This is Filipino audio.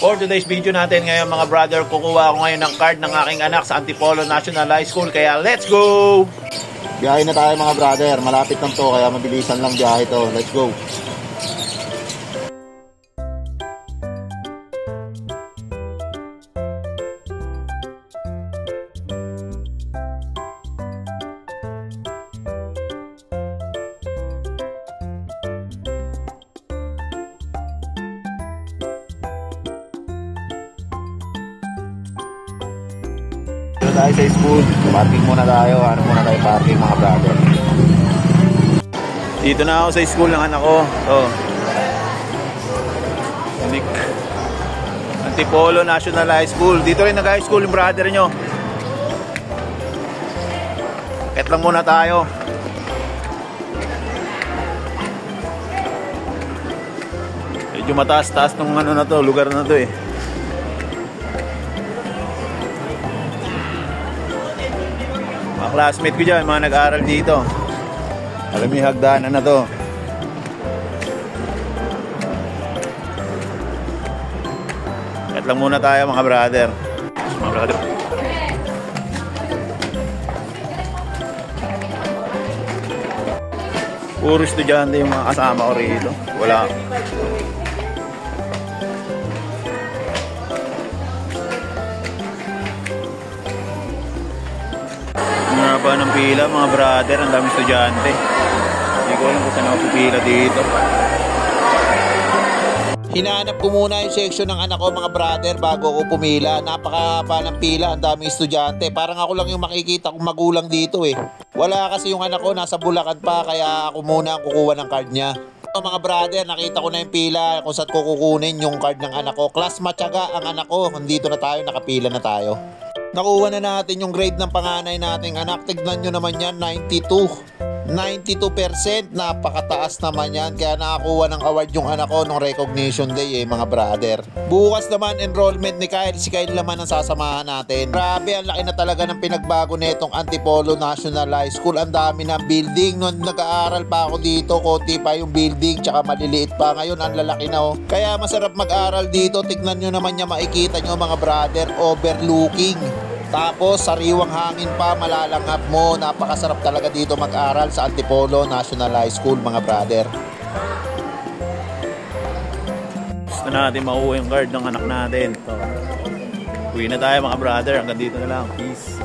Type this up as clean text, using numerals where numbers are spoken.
For today's video natin ngayon mga brother, kukuha ako ngayon ng card ng aking anak sa Antipolo National High School. Kaya let's go! Biyahe na tayo mga brother. Malapit lang to kaya mabilisan lang biyahe to. Let's go! Tayo sa school, parking muna tayo, parking mga brother. Dito na ako sa school ng anak ko. Antipolo National High School. Dito rin nag-high school yung brother nyo. Ket lang muna tayo. Medyo mataas-taas ng ano na to, lugar na to eh. Classmate ko dyan, mga nag-aaral dito. Alam mo yung hagdanan na to. Kahit lang muna tayo mga brother. Puro estudyante yung mga kasama ko rito. Wala. Pa ng pila mga brother, ang daming estudyante. Hindi ko alam kung saan ako pipila dito. Hinanap ko muna yung section ng anak ko mga brother bago ako pumila. Napakahaba ng pila, ang daming estudyante. Parang ako lang yung makikita kong magulang dito eh. Wala kasi yung anak ko, nasa Bulacan pa, kaya ako muna ang kukuha ng card niya. Mga brother, nakita ko na yung pila kung saan ko kukunin yung card ng anak ko. Class Matyaga ang anak ko. Nandito na tayo, nakapila na tayo. Nakuha na natin yung grade ng panganay nating anak. Tignan nyo naman yan, 92%. Napakataas naman yan. Kaya nakakuha ng award yung anak ko nung recognition day mga brother. Bukas naman enrollment ni Kyle. Si Kyle naman ang sasamahan natin. Grabe, ang laki na talaga ng pinagbago nitong Antipolo National High School. Ang dami ng building. Nung nag-aaral pa ako dito, konti pa yung building, tsaka maliliit pa. Ngayon ang lalaki na Kaya masarap mag-aral dito. Tignan nyo naman niya, makikita nyo mga brother, overlooking. Tapos sariwang hangin pa, malalangap mo. Napakasarap talaga dito mag-aral sa Antipolo National High School mga brother. Gusto natin makuha yung card ng anak natin. Uwi na tayo mga brother, hanggang dito na lang. Peace.